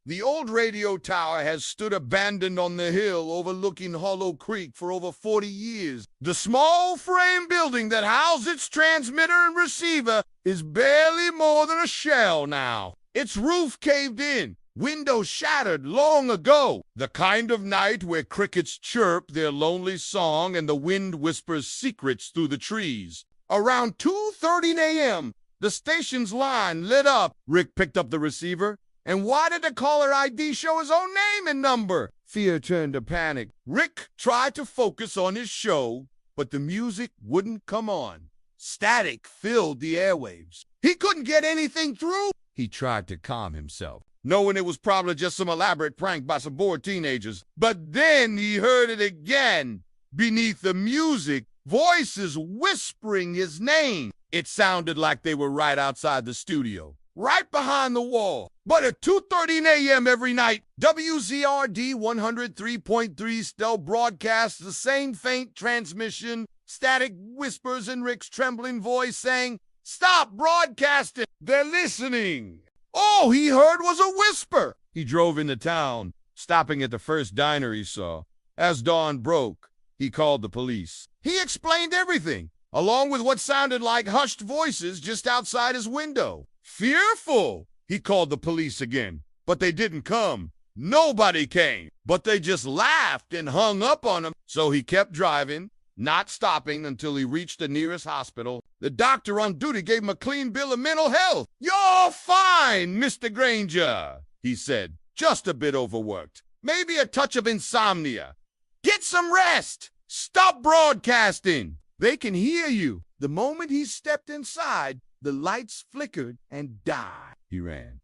The old radio tower has stood abandoned on the hill overlooking Hollow Creek for over 40 years. The small frame building that housed its transmitter and receiver is barely more than a shell now. Its roof caved in, windows shattered long ago. The kind of night where crickets chirp their lonely song and the wind whispers secrets through the trees. Around 2:30 a.m., the station's line lit up. Rick picked up the receiver. And why did the caller ID show his own name and number? Fear turned to panic. Rick tried to focus on his show, but the music wouldn't come on. Static filled the airwaves. He couldn't get anything through. He tried to calm himself, knowing it was probably just some elaborate prank by some bored teenagers. But then he heard it again. Beneath the music, voices whispering his name. It sounded like they were right outside the studio, right behind the wall. But at 2:30 a.m. every night, WZRD 103.3 still broadcasts the same faint transmission, static whispers in Rick's trembling voice saying, "Stop broadcasting! They're listening!" All he heard was a whisper. He drove into town, stopping at the first diner he saw. As dawn broke, he called the police. He explained everything, along with what sounded like hushed voices just outside his window. Fearful, he called the police again, but they didn't come. Nobody came, but they just laughed and hung up on him. So he kept driving, not stopping until he reached the nearest hospital. The doctor on duty gave him a clean bill of mental health. "You're fine, Mr. Granger," he said, "just a bit overworked. Maybe a touch of insomnia. Get some rest. Stop broadcasting. They can hear you." The moment he stepped inside, the lights flickered and died. He ran.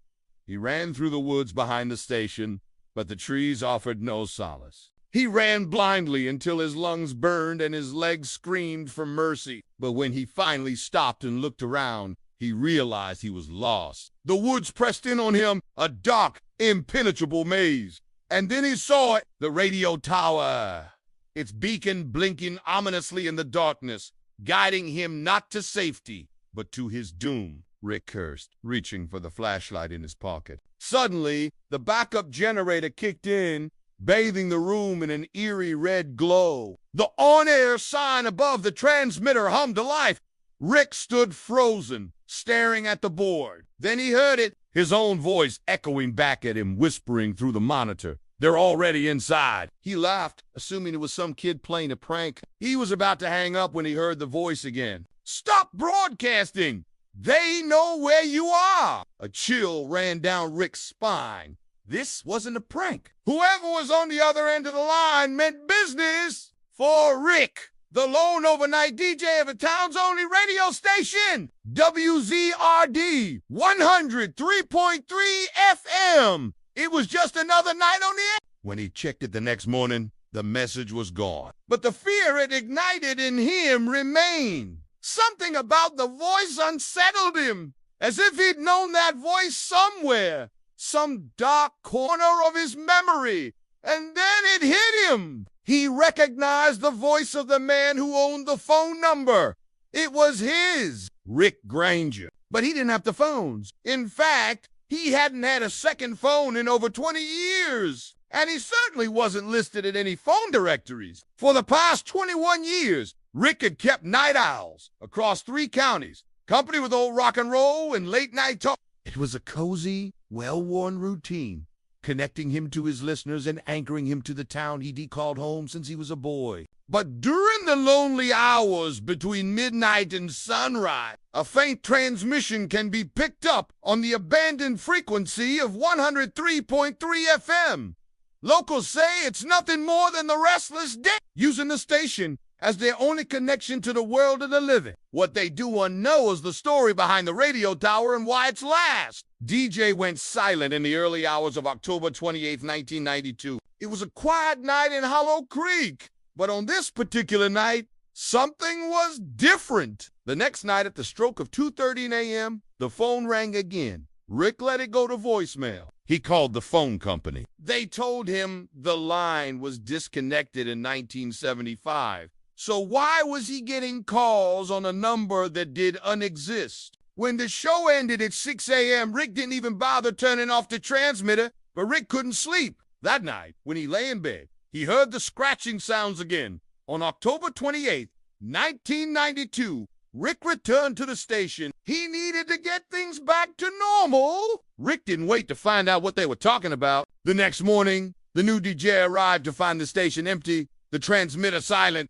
He ran through the woods behind the station, but the trees offered no solace. He ran blindly until his lungs burned and his legs screamed for mercy. But when he finally stopped and looked around, he realized he was lost. The woods pressed in on him, a dark, impenetrable maze. And then he saw it, the radio tower, its beacon blinking ominously in the darkness, guiding him not to safety, but to his doom. Rick cursed, reaching for the flashlight in his pocket. Suddenly, the backup generator kicked in, bathing the room in an eerie red glow. The on-air sign above the transmitter hummed to life. Rick stood frozen, staring at the board. Then he heard it, his own voice echoing back at him, whispering through the monitor. "They're already inside." He laughed, assuming it was some kid playing a prank. He was about to hang up when he heard the voice again. "Stop broadcasting! They know where you are!" A chill ran down Rick's spine. This wasn't a prank. Whoever was on the other end of the line meant business for Rick, the lone overnight DJ of the town's only radio station, WZRD 103.3 FM. It was just another night on the air. When he checked it the next morning, the message was gone. But the fear it ignited in him remained. Something about the voice unsettled him, as if he'd known that voice somewhere, some dark corner of his memory. And then it hit him. He recognized the voice of the man who owned the phone number. It was his, Rick Granger. But he didn't have the phones. In fact, he hadn't had a second phone in over 20 years. And he certainly wasn't listed in any phone directories. For the past 21 years, Rick had kept night owls across 3 counties, company with old rock and roll and late-night talk. It was a cozy, well-worn routine, connecting him to his listeners and anchoring him to the town he'd called home since he was a boy. But during the lonely hours between midnight and sunrise, a faint transmission can be picked up on the abandoned frequency of 103.3 FM. Locals say it's nothing more than the restless dead using the station as their only connection to the world of the living. What they do unknow is the story behind the radio tower and why it's last. DJ went silent in the early hours of October 28, 1992. It was a quiet night in Hollow Creek. But on this particular night, something was different. The next night at the stroke of 2:30 a.m., the phone rang again. Rick let it go to voicemail. He called the phone company. They told him the line was disconnected in 1975. So why was he getting calls on a number that did unexist? When the show ended at 6 a.m., Rick didn't even bother turning off the transmitter. But Rick couldn't sleep. That night, when he lay in bed, he heard the scratching sounds again. On October 28th, 1992, Rick returned to the station. He needed to get things back to normal. Rick didn't wait to find out what they were talking about. The next morning, the new DJ arrived to find the station empty, the transmitter silent,